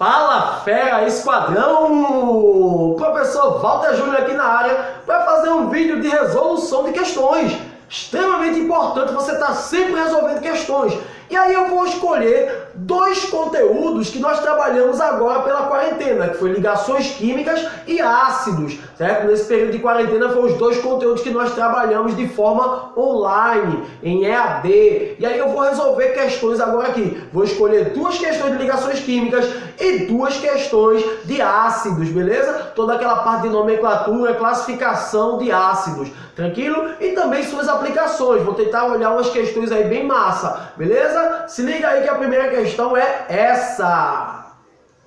Fala fera esquadrão! Professor Walter Júnior aqui na área para fazer um vídeo de resolução de questões. Extremamente importante você estar sempre resolvendo questões. E aí eu vou escolher dois conteúdos que nós trabalhamos agora pela quarentena, que foi ligações químicas e ácidos, certo? Nesse período de quarentena foram os dois conteúdos que nós trabalhamos de forma online, em EAD. E aí eu vou resolver questões agora aqui. Vou escolher duas questões de ligações químicas e duas questões de ácidos, beleza? Toda aquela parte de nomenclatura, classificação de ácidos, tranquilo? E também suas aplicações. Vou tentar olhar umas questões aí bem massa, beleza? Se liga aí que a primeira questão é essa.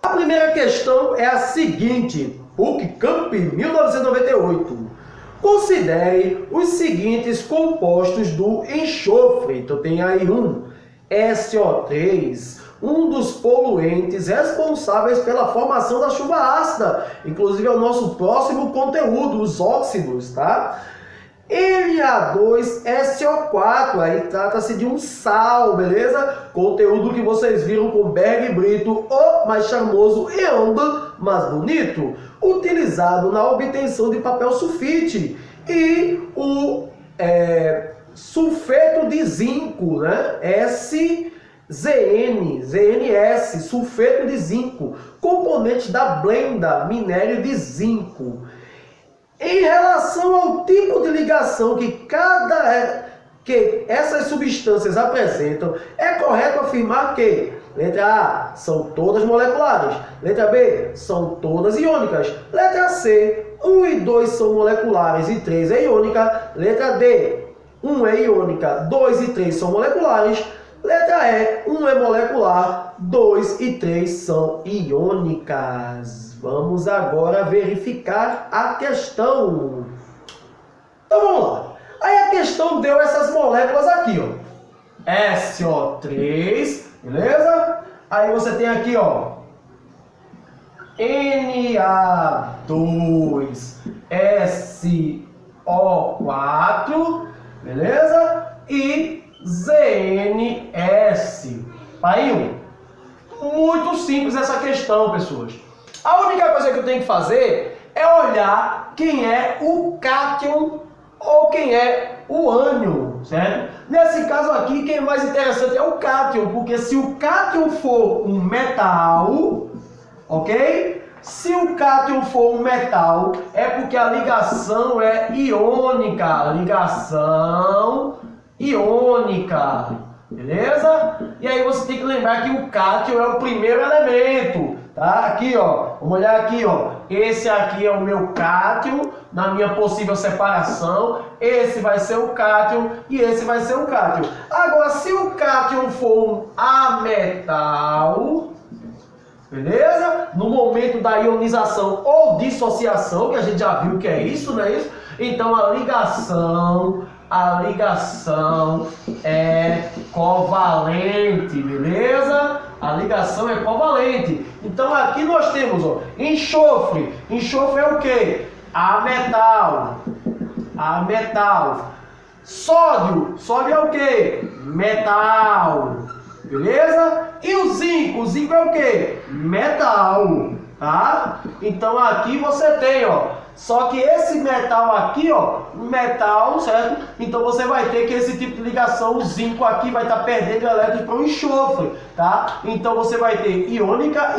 A primeira questão é a seguinte, PUC-Camp 1998. Considere os seguintes compostos do enxofre. Então tem aí SO3, um dos poluentes responsáveis pela formação da chuva ácida. Inclusive é o nosso próximo conteúdo, os óxidos, tá? Na2SO4, aí trata-se de um sal, beleza? Conteúdo que vocês viram com Berg e Brito, o mais charmoso e anda mais bonito, utilizado na obtenção de papel sulfite. E o sulfeto de zinco, né? ZNS, sulfeto de zinco, componente da blenda, minério de zinco. Em relação ao tipo de ligação que essas substâncias apresentam, é correto afirmar que letra A, são todas moleculares, letra B, são todas iônicas, letra C, 1 e 2 são moleculares e 3 é iônica, letra D, 1 é iônica, 2 e 3 são moleculares, letra E, 1 é molecular, 2 e 3 são iônicas. Vamos agora verificar a questão. Então vamos lá. Aí a questão deu essas moléculas aqui, ó. SO3, beleza? Aí você tem aqui, ó, Na2SO4, beleza? E ZNS. Aí, muito simples essa questão, pessoas. A única coisa que eu tenho que fazer é olhar quem é o cátion ou quem é o ânion, certo? Nesse caso aqui, quem é mais interessante é o cátion, porque se o cátion for um metal, ok? Se o cátion for um metal, é porque a ligação é iônica, ligação iônica, beleza? E aí você tem que lembrar que o cátion é o primeiro elemento, tá? Aqui, ó, vamos olhar aqui, ó. Esse aqui é o meu cátion, na minha possível separação. Esse vai ser o cátion e esse vai ser o cátion. Agora, se o cátion for um ametal, beleza? No momento da ionização ou dissociação, que a gente já viu que é isso, não é isso? Então, a ligação é covalente, beleza? A ligação é covalente. Então aqui nós temos, ó, enxofre. Enxofre é o quê? Ametal. Sódio. Sódio é o quê? Metal. Beleza? E o zinco? O zinco é o quê? Metal. Tá? Então aqui você tem, ó. Só que esse metal aqui, ó, metal, certo? Então você vai ter que esse tipo de ligação, o zinco aqui vai estar perdendo elétrons para o enxofre, tá? Então você vai ter iônica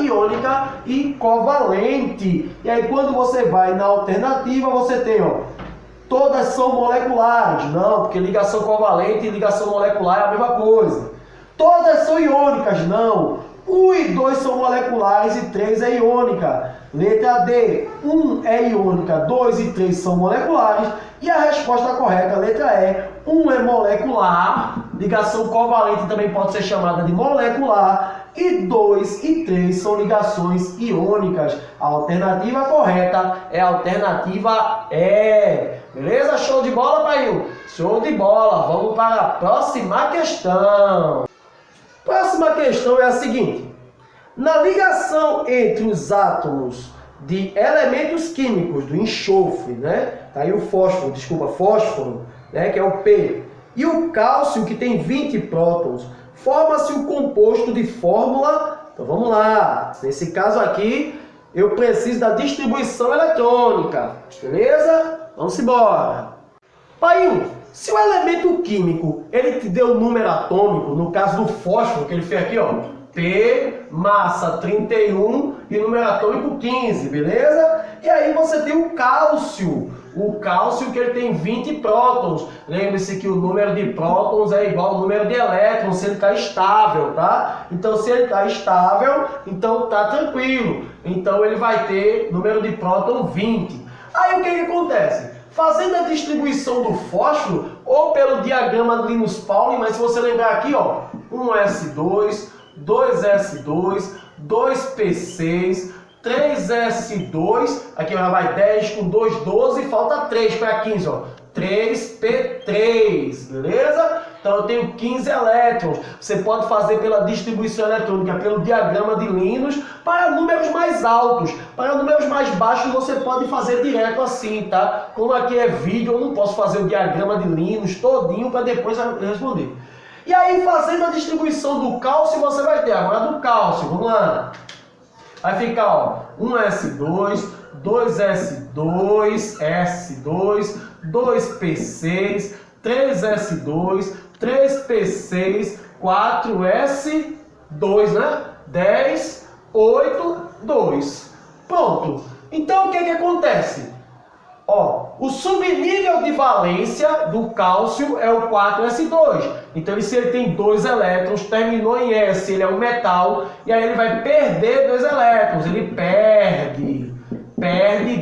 e covalente. E aí quando você vai na alternativa, você tem, ó, todas são moleculares. Não, porque ligação covalente e ligação molecular é a mesma coisa. Todas são iônicas. Não. 1 e 2 são moleculares e 3 é iônica. Letra D, 1 é iônica, 2 e 3 são moleculares. E a resposta correta, letra E, 1 é molecular, ligação covalente também pode ser chamada de molecular, e 2 e 3 são ligações iônicas. A alternativa correta é a alternativa E. Beleza? Show de bola, Painho? Show de bola. Vamos para a próxima questão. Próxima questão é a seguinte. Na ligação entre os átomos de elementos químicos do enxofre, né? Tá aí o fósforo, né? Que é o P. E o cálcio, que tem 20 prótons, forma-se o composto de fórmula Então vamos lá. Nesse caso aqui, eu preciso da distribuição eletrônica. Beleza? Vamos embora. Pai, se o elemento químico ele te deu o número atômico, no caso do fósforo, que ele fez aqui, ó, P, massa 31 e número atômico 15, beleza? E aí você tem o cálcio. O cálcio que ele tem 20 prótons. Lembre-se que o número de prótons é igual ao número de elétrons se ele está estável, tá? Então se ele está estável, então tá tranquilo. Então ele vai ter número de próton 20. Aí o que acontece? Fazendo a distribuição do fósforo, ou pelo diagrama de Linus-Pauling, mas se você lembrar aqui, ó, 1s2, 2s2, 2p6, 3s2, aqui já vai 10 com 2, 12, falta 3 para 15, ó, 3p3, beleza? Então eu tenho 15 elétrons. Você pode fazer pela distribuição eletrônica, pelo diagrama de Linus, para números mais altos. Para números mais baixos você pode fazer direto assim, tá? Como aqui é vídeo, eu não posso fazer o diagrama de Linus todinho para depois responder. E aí, fazendo a distribuição do cálcio, você vai ter agora do cálcio, vamos lá. Vai ficar, ó, 1s2, 2s2, S2, 2p6, 3s2, 3p6, 4s2, né? 10, 8, 2. Pronto. Então, o que acontece? Ó, o subnível de valência do cálcio é o 4s2. Então, se ele tem 2 elétrons, terminou em S, ele é um metal, e aí ele vai perder 2 elétrons. Ele perde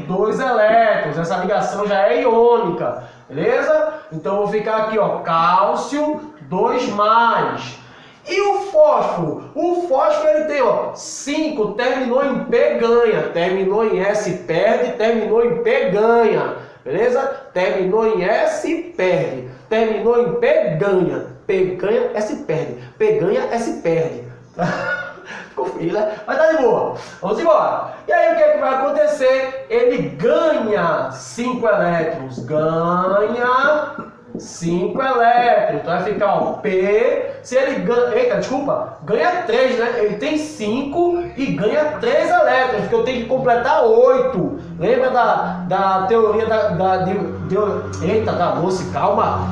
2 elétrons. Essa ligação já é iônica, beleza? Então, eu vou ficar aqui, ó, cálcio 2+. E o fósforo? O fósforo ele tem, ó, 5, terminou em P, ganha. Terminou em S, perde. Terminou em P, ganha. Beleza? Terminou em S, perde. Terminou em P, ganha. P ganha, S perde. P ganha, S perde. Ficou feio, né? Mas tá de boa. Vamos embora. E aí o que é que vai acontecer? Ele ganha 5 elétrons. Ganha 5 elétrons. Então vai ficar, ó, P. Se ele ganha. Eita, desculpa. Ganha 3, né? Ele tem 5 e ganha 3 elétrons. Porque eu tenho que completar 8. Lembra da teoria Eita, da moça, calma.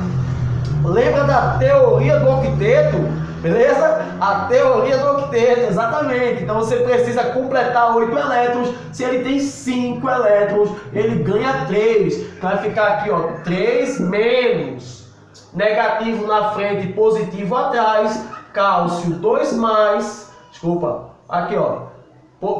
Lembra da teoria do octeto? Beleza? A teoria do octeto, exatamente. Então você precisa completar 8 elétrons. Se ele tem 5 elétrons, ele ganha 3. Então vai ficar aqui, ó, 3 menos. Negativo na frente, positivo atrás. Cálcio 2+. Desculpa. Aqui, ó.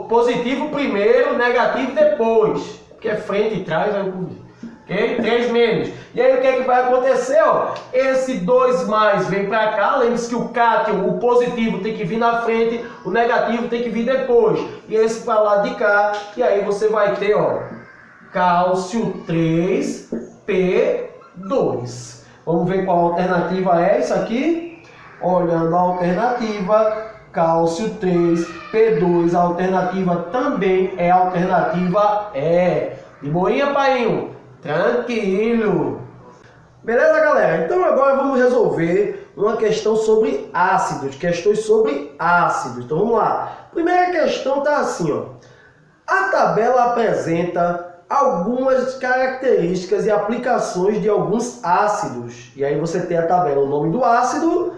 Positivo primeiro, negativo depois. Porque é frente e trás, ok? 3 menos. E aí o que é que vai acontecer? Ó? Esse 2+ vem para cá. Lembre-se que o cátion, o positivo, tem que vir na frente, o negativo tem que vir depois. E esse para lá de cá. E aí você vai ter, ó, cálcio 3p2. Vamos ver qual alternativa é isso aqui. Olhando a alternativa, cálcio 3p2. A alternativa também é a alternativa E. De boinha, painho? Tranquilo. Beleza, galera? Então agora vamos resolver uma questão sobre ácidos. Questões sobre ácidos. Então vamos lá. Primeira questão está assim, ó. A tabela apresenta algumas características e aplicações de alguns ácidos. E aí você tem a tabela, o nome do ácido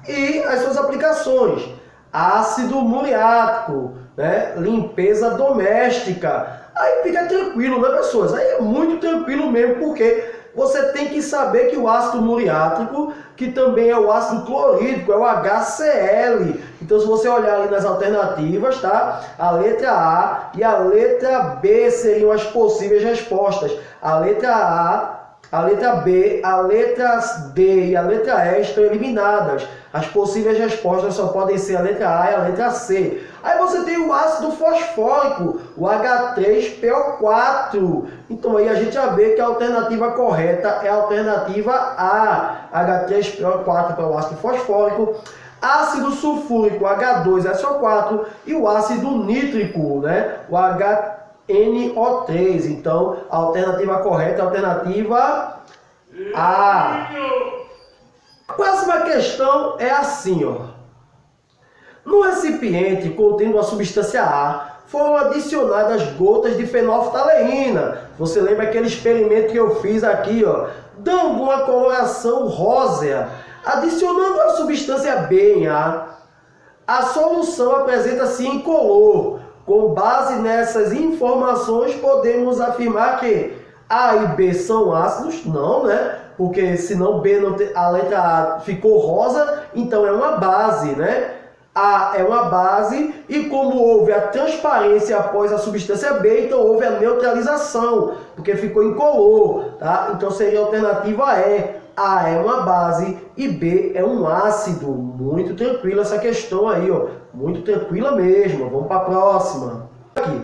e as suas aplicações. Ácido muriático, né? Limpeza doméstica. Aí fica tranquilo, né, pessoas? Aí é muito tranquilo mesmo, porque você tem que saber que o ácido muriático, que também é o ácido clorídrico, é o HCl. Então, se você olhar ali nas alternativas, tá? A letra A e a letra B seriam as possíveis respostas. A letra A, a letra B, a letra D e a letra E estão eliminadas. As possíveis respostas só podem ser a letra A e a letra C. Aí você tem o ácido fosfórico, o H3PO4. Então aí a gente já vê que a alternativa correta é a alternativa A. H3PO4 para o ácido fosfórico. Ácido sulfúrico, H2SO4. E o ácido nítrico, né? O HNO3. Então a alternativa correta é a alternativa A. A próxima questão é assim, ó. No recipiente contendo a substância A, foram adicionadas gotas de fenolftaleína. Você lembra aquele experimento que eu fiz aqui, ó, dando uma coloração rósea. Adicionando a substância B em A, a solução apresenta-se incolor. Com base nessas informações, podemos afirmar que A e B são ácidos? Não, né? Porque senão B não tem, a letra A ficou rosa, então é uma base, né? A é uma base e como houve a transparência após a substância B, então houve a neutralização, porque ficou incolor, tá? Então seria a alternativa E. A é uma base e B é um ácido. Muito tranquila essa questão aí, ó. Muito tranquila mesmo. Vamos para a próxima. Aqui.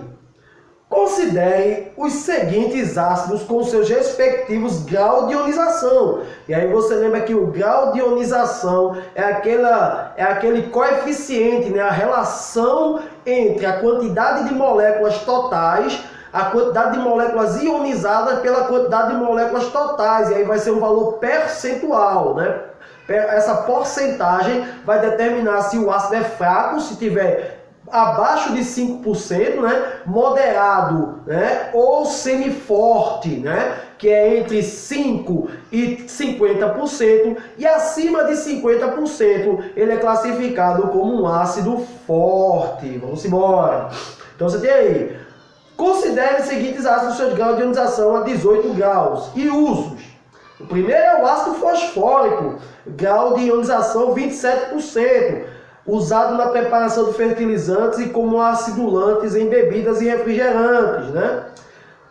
Considere os seguintes ácidos com seus respectivos graus de ionização. E aí você lembra que o grau de ionização é aquele coeficiente, né? A relação entre a quantidade de moléculas totais, a quantidade de moléculas ionizadas pela quantidade de moléculas totais. E aí vai ser um valor percentual, né? Essa porcentagem vai determinar se o ácido é fraco, se tiver abaixo de 5%, né? Moderado, né? Ou semiforte, né? Que é entre 5% e 50%. E acima de 50%, ele é classificado como um ácido forte. Vamos embora. Então você tem aí. Considere os seguintes ácidos seus graus de ionização a 18 graus. E usos. O primeiro é o ácido fosfórico, grau de ionização 27%, usado na preparação de fertilizantes e como acidulantes em bebidas e refrigerantes, né?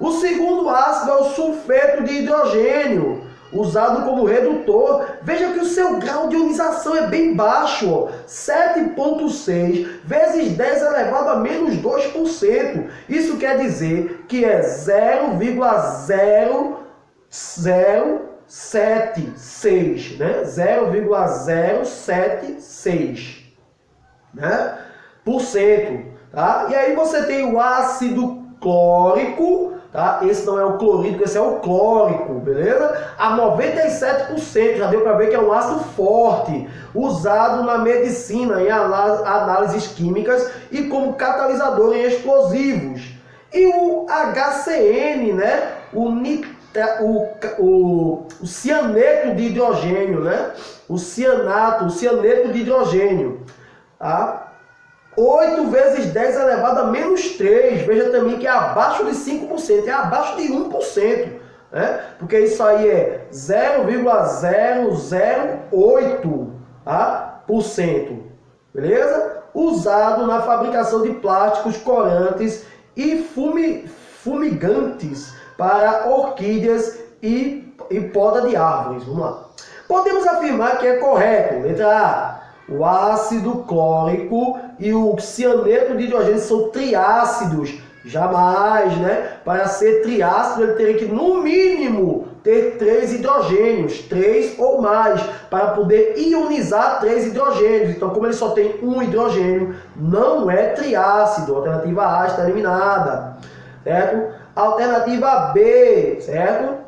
O segundo ácido é o sulfeto de hidrogênio, usado como redutor. Veja que o seu grau de ionização é bem baixo, 7,6 vezes 10 elevado a menos 2%. Isso quer dizer que é 0,0076, né? 0,076, né? Por cento, tá? E aí você tem o ácido clórico, tá? Esse não é o clorídrico, esse é o clórico, beleza? A 97%, já deu para ver que é um ácido forte, usado na medicina, em análises químicas e como catalisador em explosivos. E o HCN, né? O cianeto de hidrogênio, né? O cianeto de hidrogênio, tá? 8 vezes 10 elevado a menos 3. Veja também que é abaixo de 5%, é abaixo de 1%, né? Porque isso aí é 0,008%, tá? Beleza? Usado na fabricação de plásticos, corantes e fumigantes para orquídeas e poda de árvores. Vamos lá. Podemos afirmar que é correto. Letra A. O ácido clórico e o cianeto de hidrogênio são triácidos. Jamais, né? Para ser triácido, ele teria que, no mínimo, ter 3 hidrogênios, 3 ou mais, para poder ionizar 3 hidrogênios. Então, como ele só tem um hidrogênio, não é triácido. A alternativa A está eliminada, certo? Alternativa B, certo?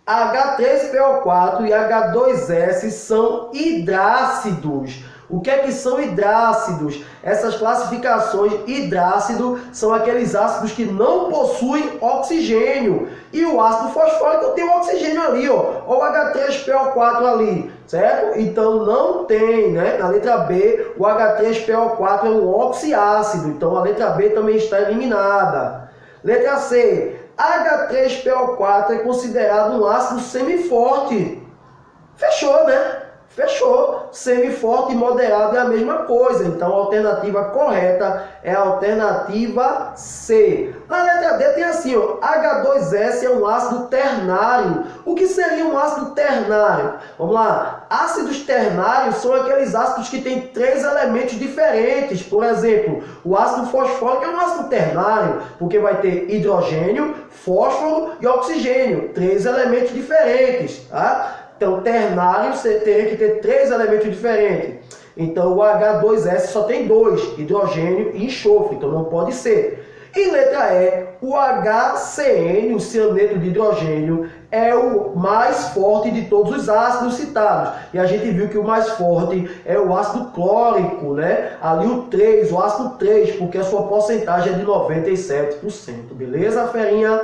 H3PO4 e H2S são hidrácidos. O que é que são hidrácidos? Essas classificações, hidrácido são aqueles ácidos que não possuem oxigênio. E o ácido fosfórico tem o oxigênio ali, ó, ou o H3PO4 ali, certo? Então não tem, né? Na letra B, o H3PO4 é um oxiácido. Então a letra B também está eliminada. Letra C. H3PO4 é considerado um ácido semiforte. Fechou, né? Fechou. Semiforte e moderado é a mesma coisa. Então a alternativa correta é a alternativa C. Na letra D tem assim, ó, H2S é um ácido ternário. O que seria um ácido ternário? Vamos lá. Ácidos ternários são aqueles ácidos que têm 3 elementos diferentes. Por exemplo, o ácido fosfórico é um ácido ternário, porque vai ter hidrogênio, fósforo e oxigênio. 3 elementos diferentes, tá? Então, ternário, você teria que ter 3 elementos diferentes. Então, o H2S só tem 2, hidrogênio e enxofre. Então, não pode ser. E letra E, o HCN, o cianeto de hidrogênio, é o mais forte de todos os ácidos citados. E a gente viu que o mais forte é o ácido clórico, né? Ali o 3, o ácido 3, porque a sua porcentagem é de 97%. Beleza, ferinha?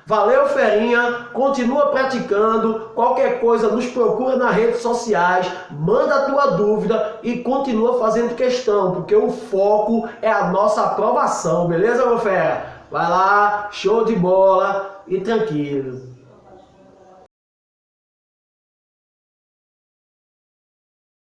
Valeu, ferinha, continua praticando, qualquer coisa nos procura nas redes sociais, manda a tua dúvida e continua fazendo questão, porque o foco é a nossa aprovação, beleza, meu fera? Vai lá, show de bola e tranquilo.